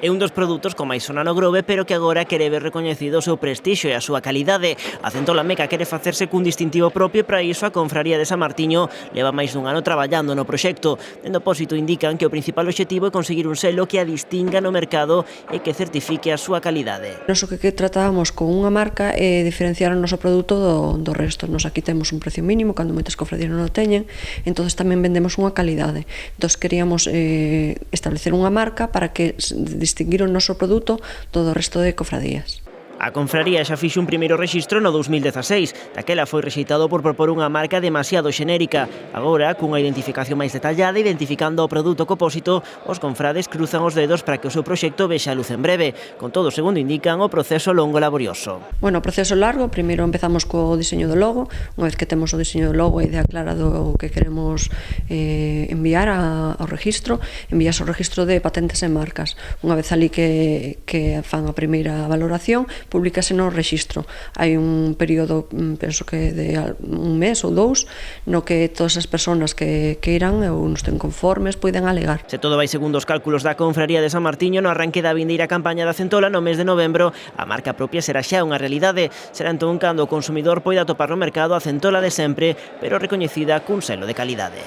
É un dos produtos con máis sona no Grove, pero que agora quere ver recoñecido o seu prestixio e a súa calidade. A Centola Meca quere facerse cun distintivo propio e para iso a Confraría de San Martiño leva máis dun ano traballando no proxecto. Dende o Pósito indican que o principal obxectivo é conseguir un selo que a distinga no mercado e que certifique a súa calidade. Nos o que tratamos con unha marca é diferenciar o noso produto do resto. Nos aquí temos un precio mínimo, cando moitas cofradías non o teñen, entonces tamén vendemos unha calidade. Entón queríamos establecer unha marca para que distinguir o noso produto do resto de cofradías. A Confraría xa fixo un primeiro rexistro no 2016. Daquela foi rexeitado por propor unha marca demasiado xenérica. Agora, cunha identificación máis detallada, identificando o produto co Pósito, os confrades cruzan os dedos para que o seu proxecto vexa a luz en breve. Con todo, segundo indican, o proceso longo e laborioso. Bueno, o proceso largo, primeiro empezamos co diseño do logo. Unha vez que temos o diseño do logo e a idea clara do que queremos enviar ao registro, envías ao registro de patentes e marcas. Unha vez ali que fan a primeira valoración, publicase no rexistro. Hai un período, penso que de un mes ou dous, no que todas as persoas que queiran ou non estén conformes poden alegar. Se todo vai segundo os cálculos da Confraría de San Martiño, no arranque da vindeira campaña da Centola no mes de novembro, a marca propia será xa unha realidade. Será entón cando o consumidor poida atopar no mercado a Centola de sempre, pero recoñecida cun selo de calidade.